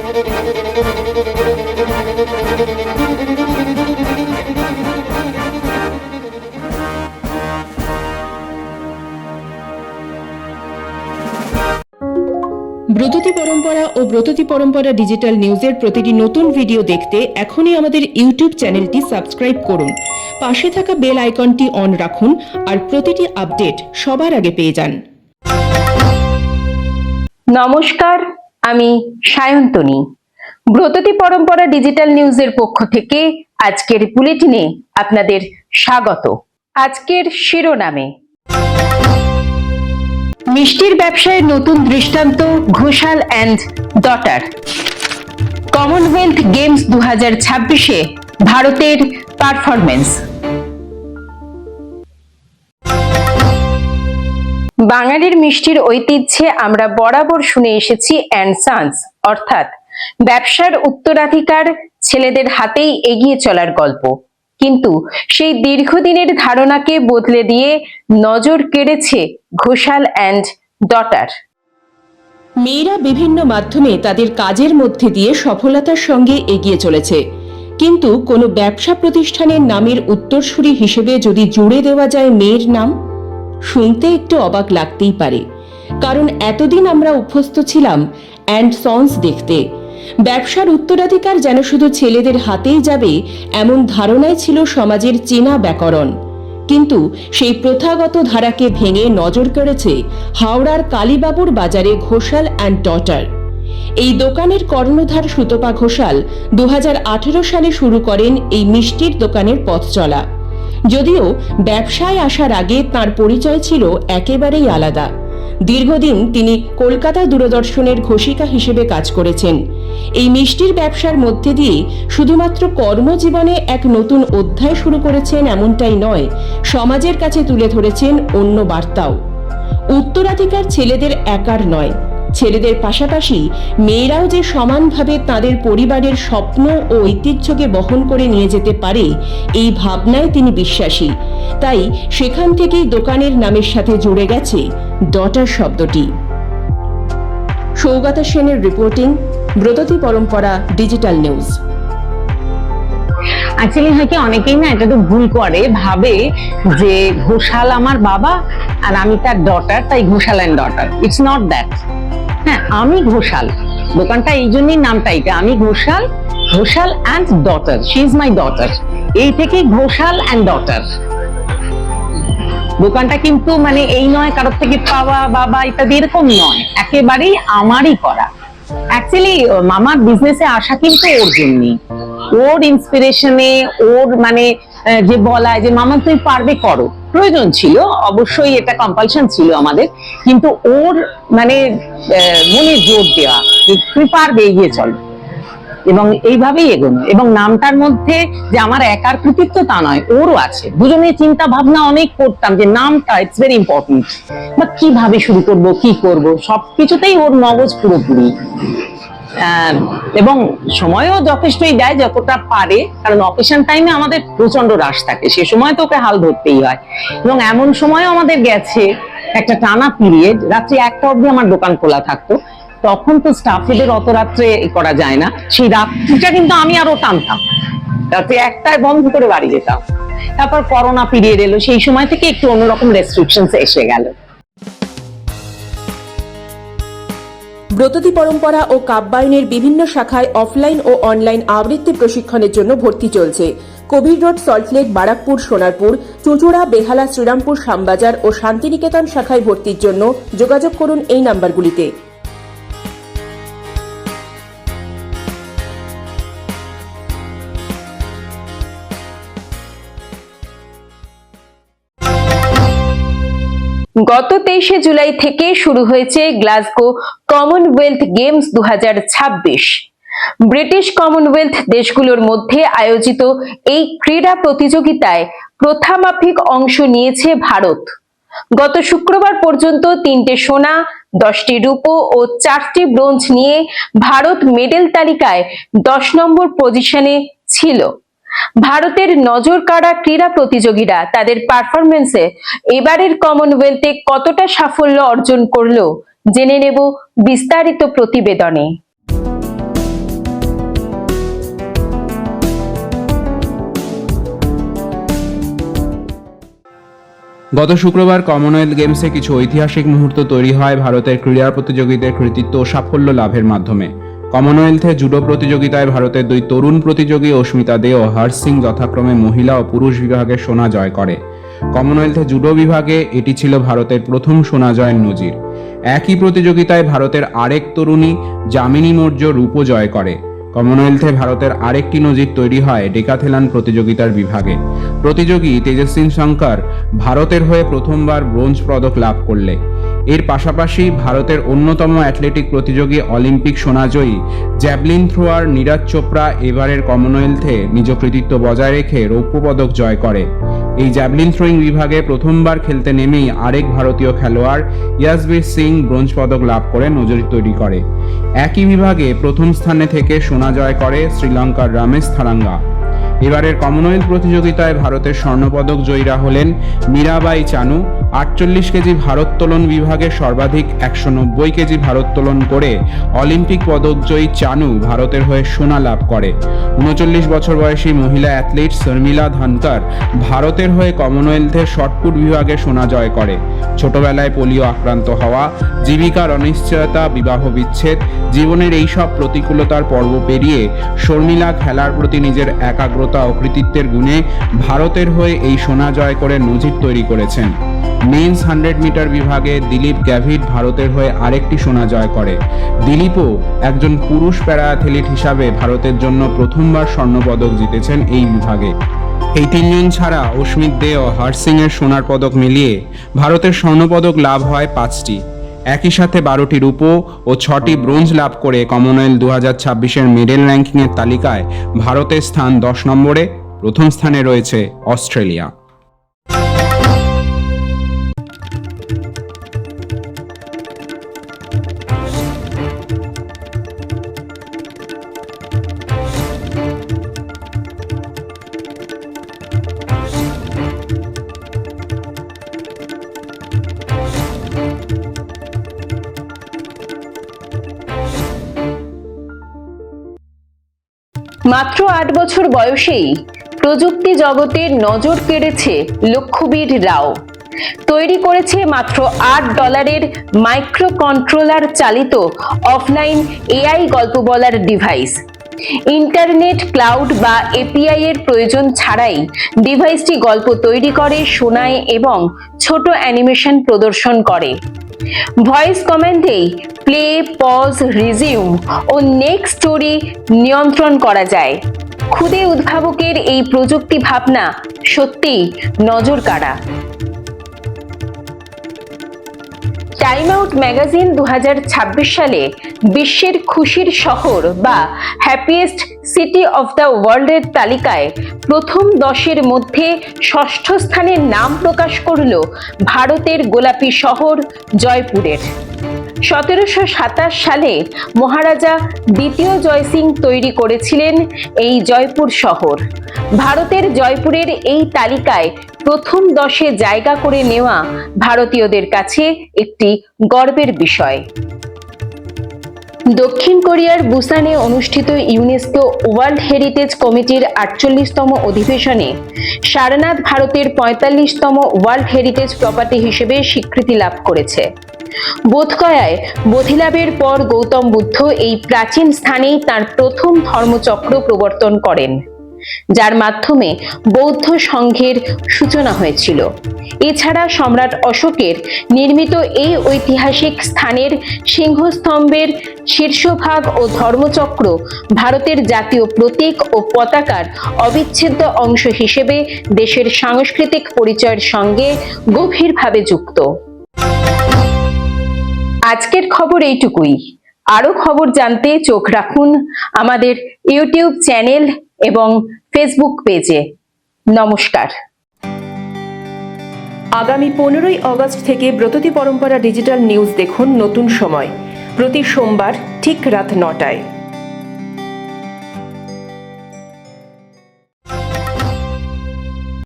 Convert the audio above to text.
ব্রততী পরম্পরা ও ব্রততী পরম্পরা ডিজিটাল নিউজের প্রতিটি নতুন ভিডিও দেখতে এখনই আমাদের ইউটিউব চ্যানেলটি সাবস্ক্রাইব করুন, পাশে থাকা বেল আইকনটি অন রাখুন আর প্রতিটি আপডেট সবার আগে পেয়ে যান। নমস্কার, আমি সায়ন্তনী। ব্রততী পরম্পরা ডিজিটাল নিউজের পক্ষ থেকে আজকের বুলেটিনে আপনাদের স্বাগত। আজকের শিরোনামে মিষ্টির ব্যবসায়ের নতুন দৃষ্টান্ত Ghoshal and daughter. Commonwealth Games 2026-এ ভারতের পারফরমেন্স। বাঙালির মিষ্টির ঐতিহ্যে আমরা বরাবর শুনে এসেছি অ্যান্ড সান্স, অর্থাৎ ব্যবসার উত্তরাধিকার ছেলেদের হাতেই এগিয়ে চলার গল্প। কিন্তু সেই দীর্ঘদিনের ধারণাকে বদলে দিয়ে নজর কেড়েছে ঘোষাল অ্যান্ড ডটার। মেয়েরা বিভিন্ন মাধ্যমে তাদের কাজের মধ্যে দিয়ে সফলতার সঙ্গে এগিয়ে চলেছে, কিন্তু কোনো ব্যবসা প্রতিষ্ঠানের নামের উত্তরসূরি হিসেবে যদি জুড়ে দেওয়া যায় মেয়ের নাম, শুনতে একটু অবাক লাগতেই পারে। কারণ এতদিন আমরা অভ্যস্ত ছিলাম অ্যান্ড সন্স দেখতে। ব্যবসার উত্তরাধিকার যেন শুধু ছেলেদের হাতেই যাবে এমন ধারণাই ছিল সমাজের চেনা ব্যাকরণ। কিন্তু সেই প্রথাগত ধারাকে ভেঙে নজর কেড়েছে হাওড়ার কালীবাবুর বাজারে ঘোষাল অ্যান্ড ডটার। এই দোকানের কর্ণধার সুতপা ঘোষাল 2018 সালে শুরু করেন এই মিষ্টির দোকানের পথ চলা। যদিও ব্যবসায় আসার আগে তার পরিচয় ছিল একেবারেই আলাদা। দীর্ঘদিন তিনি কলকাতা দূরদর্শনের ঘোষিকা হিসেবে কাজ করেছেন। এই মিষ্টির ব্যবসার মধ্যে দিয়ে শুধুমাত্র কর্মজীবনে এক নতুন অধ্যায় শুরু করেছেন এমনটাই নয়, সমাজের কাছে তুলে ধরেছেন অন্য বার্তাও। উত্তরাধিকার ছেলেদের একার নয়, ছেলেদের পাশাপাশি মেয়েরাও যে সমানভাবে তাদের পরিবারের স্বপ্ন ও ঐতিহ্যকে বহন করে নিয়ে যেতে পারে, এই ভাবনায় তিনি বিশ্বাসী। তাই সেখান থেকেই দোকানের নামের সাথে জুড়ে গেছে ডটার শব্দটি। সৌগতা সেনের রিপোর্টিং, ব্রততী পরম্পরা ডিজিটাল নিউজ। অ্যাকচুয়ালি হয় কি, অনেকেই না এটা তো ভুল করে, ভাবে যে ঘোষাল আমার বাবা আর আমি তার ডটার, তাই Ghoshal and daughter. It's not that. হ্যাঁ, আমি ঘোষাল, দোকানটা এই জন্যই নামটা এটা, আমি Ghoshal, Ghoshal and daughter, she is my daughter. এই থেকেই ঘোষাল অ্যান্ড ডটার। দোকানটা কিন্তু মানে এই নয় কারোর থেকে পাওয়া বাবা ইত্যাদি, এরকম নয়, একেবারেই আমারই করা। অ্যাকচুয়ালি মামার বিজনেসে আসা কিন্তু ওর জন্যই, ওর ইন্সপিরেশনে, ওর মানে যে বলায় যে মামা তুমি পারবে করো, প্রয়োজন ছিল অবশ্যই, এটা কম্পালশন ছিল আমাদের, কিন্তু ওর মানে মনে জোর দেওয়া যে তুমি পারবে, এগিয়ে চলো, এবং এইভাবেই এগোনো। এবং নামটার মধ্যে যে আমার একার কৃতিত্ব তা নয়, ওরও আছে। দুজনে চিন্তা ভাবনা অনেক করতাম যে নামটা ইটস ভেরি ইম্পর্টেন্ট, বা কিভাবে শুরু করব, কি করব, সবকিছুতেই ওর মগজ পুরোপুরি। এবং সময়ও যথেষ্টই দেয় যতটা পারে, কারণ অকেশন টাইমে আমাদের প্রচন্ড রাশ থাকে, সে সময় তো ওকে হাল ধরতেই হয়। এবং এমন সময়ও আমাদের গেছে একটা টানা পিরিয়ড, রাত্রি 1টা অবধি আমার দোকান খোলা থাকতো। তখন তো স্টাফেদের অত রাত্রে করা যায় না, সেই রাত্রিটা কিন্তু আমি আরো টানতাম, রাত্রি 1টায় বন্ধ করে বাড়ি যেতাম। তারপর করোনা পিরিয়ড এলো, সেই সময় থেকে একটু অন্যরকম রেস্ট্রিকশনস এসে গেল। ব্রততী পরম্পরা ও কাব্যায়নের বিভিন্ন শাখায় অফলাইন ও অনলাইন আবৃত্তি প্রশিক্ষণের জন্য ভর্তি চলছে। কবির রোড, সল্টলেক, বারাকপুর, সোনারপুর, চুঁচুড়া, বেহালা, শ্রীরামপুর, শ্যামবাজার ও শান্তিনিকেতন শাখায় ভর্তির জন্য যোগাযোগ করুন এই নাম্বারগুলিতে। গত 23শে জুলাই থেকে শুরু হয়েছে Glasgow Commonwealth games 2026। British Commonwealth দেশগুলোর মধ্যে আয়োজিত এই ক্রীড়া প্রতিযোগিতায় প্রথামাফিক অংশ নিয়েছে ভারত। গত শুক্রবার পর্যন্ত 3টে সোনা, 10টি রূপো ও 4টি ব্রোঞ্জ নিয়ে ভারত মেডেল তালিকায় 10 নম্বর পজিশনে ছিল। ভারতের নজর কাড়া ক্রীড়া প্রতিযোগীরা তাদের পারফরমেন্সে এবারের কমনওয়েলথে কতটা সাফল্য অর্জন করলো জেনে নেব বিস্তারিত প্রতিবেদনে। গত শুক্রবার কমনওয়েলথ গেমসে কিছু ঐতিহাসিক মুহূর্ত তৈরি হয় ভারতের ক্রীড়া প্রতিযোগীদের কৃতিত্ব ও সাফল্য লাভের মাধ্যমে। কমনওয়েলথে জুডো প্রতিযোগিতায় ভারতের দুই তরুণ প্রতিযোগী অস্মিতা দে ও হর্ষ সিং যথাক্রমে মহিলা ও পুরুষ বিভাগে সোনা জয় করে। কমনওয়েলথে জুডো বিভাগে এটি ছিল ভারতের প্রথম সোনা জয়ের নজির। একই প্রতিযোগিতায় ভারতের আরেক তরুণী যামিনী মৌর্য রূপো জয় করে। কমনওয়েলথে ভারতের আরেকটি নজির তৈরি হয় ডেকাথেলন প্রতিযোগিতার বিভাগে। প্রতিযোগী তেজস্বিনী শঙ্কর ভারতের হয়ে প্রথমবার ব্রোঞ্জ পদক লাভ করলে। এর পাশাপাশি ভারতের অন্যতম অ্যাথলেটিক প্রতিযোগী অলিম্পিক সোনাজয়ী জ্যাভলিন থ্রোয়ার নীরজ চোপড়া এবারের কমনওয়েলথে নিজ কৃতিত্ব বজায় রেখে রৌপ্য পদক জয় করে। এই জ্যাভলিন থ্রোয়িং বিভাগে প্রথমবার খেলতে নেমেই আরেক ভারতীয় খেলোয়াড় ইয়াসবীর সিং ব্রোঞ্জ পদক লাভ করে নজির তৈরি করে। একই বিভাগে প্রথম স্থানে থেকে সোনা জয় করে শ্রীলঙ্কার রমেশ থারাঙ্গা। এবারের কমনওয়েলথ প্রতিযোগিতায় ভারতের স্বর্ণপদক জয়ীরা হলেন মীরাবাই চানু। 48 কেজি ভারোত্তোলন বিভাগে সর্বাধিক 190 কেজি ভারোত্তোলন করে অলিম্পিক পদকজয়ী চানু ভারতের হয়ে সোনা লাভ করে। 39 বছর বয়সী মহিলা অ্যাথলিট শর্মিলা ধানকার ভারতের হয়ে কমনওয়েলথের শটপুট বিভাগে সোনা জয় করে। ছোটবেলায় পোলিও আক্রান্ত হওয়া, জীবিকার অনিশ্চয়তা, বিবাহ বিচ্ছেদ, জীবনের এইসব প্রতিকূলতার পর্ব পেরিয়ে শর্মিলা খেলার প্রতি নিজের একাগ্রতা ও কৃতিত্বের গুণে ভারতের হয়ে এই সোনা জয় করে নজির তৈরি করেছেন। মেন্স 100 মিটার বিভাগে দিলীপ গ্যাভিট ভারতের হয়ে আরেকটি সোনা জয় করে। দিলীপও একজন পুরুষ প্যারা অ্যাথলিট হিসাবে ভারতের জন্য প্রথমবার স্বর্ণপদক জিতেছেন এই বিভাগে। এই তিনজন ছাড়া অস্মিত দে ও হর্ষ সিং এর সোনার পদক মিলিয়ে ভারতের স্বর্ণপদক লাভ হয় 5টি। একই সাথে 12টি রূপো ও 6টি ব্রোঞ্জ লাভ করে কমনওয়েলথ 2026-এর মেডেল র্যাঙ্কিংয়ের তালিকায় ভারতের স্থান 10 নম্বরে। প্রথম স্থানে রয়েছে অস্ট্রেলিয়া। মাত্র 8 বছর বয়সেই প্রযুক্তি জগতের নজর কেড়েছে লক্ষ্যবীর রাও। তৈরি করেছে মাত্র $8 মাইক্রো কন্ট্রোলার চালিত অফলাইন এআই গল্প বলার ডিভাইস। ইন্টারনেট, ক্লাউড বা এপিআই এর প্রয়োজন ছাড়াই ডিভাইসটি গল্প তৈরি করে, শোনায় এবং ছোট অ্যানিমেশন প্রদর্শন করে। ভয়েস কমান্ডেই প্লে, পজ, রিজিউম ও নেক্সট স্টোরি নিয়ন্ত্রণ করা যায়। খুদে উদ্ভাবকের এই প্রযুক্তি ভাবনা সত্যিই নজর কাড়া। টাইম আউট ম্যাগাজিন 2026 সালে বিশ্বের খুশির শহর বা হ্যাপিয়েস্ট সিটি অফ দ্য ওয়ার্ল্ডের তালিকায় প্রথম 10-এর মধ্যে 6ষ্ঠ স্থানের নাম প্রকাশ করল ভারতের গোলাপি শহর জয়পুরের। 1727 সালে মহারাজা দ্বিতীয় জয়সিং তৈরি করেছিলেন এই জয়পুর শহর। ভারতের জয়পুরের এই তালিকায় প্রথম 10-এ জায়গা করে নেওয়া ভারতীয়দের কাছে একটি গর্বের বিষয়। দক্ষিণ কোরিয়ার বুসানে অনুষ্ঠিত ইউনেস্কো ওয়ার্ল্ড হেরিটেজ কমিটির 48তম অধিবেশনে সারনাথ ভারতের 45তম ওয়ার্ল্ড হেরিটেজ প্রপার্টি হিসেবে স্বীকৃতি লাভ করেছে। বোধগয়ায় বোধিলাভের পর গৌতম বুদ্ধ এই প্রাচীন স্থানেই তার প্রথম ধর্মচক্র প্রবর্তন করেন, যার মাধ্যমে বৌদ্ধ সংঘের সূচনা হয়েছিল। এছাড়া সম্রাট অশোকের নির্মিত এই ঐতিহাসিক স্থানের সিংহস্তম্ভের শীর্ষভাগ ও ধর্মচক্র ভারতের জাতীয় প্রতীক ও পতাকার অবিচ্ছেদ্য অংশ হিসেবে দেশের সাংস্কৃতিক পরিচয়ের সঙ্গে গভীরভাবে যুক্ত। আজকের খবর এইটুকুই। আরো খবর জানতে চোখ রাখুন আমাদের ইউটিউব চ্যানেল এবং ফেসবুক পেজে। নমস্কার। আগামী 15ই আগস্ট থেকে ব্রততী পরম্পরা ডিজিটাল নিউজ দেখুন নতুন সময়, প্রতি সোমবার ঠিক রাত 9টায়।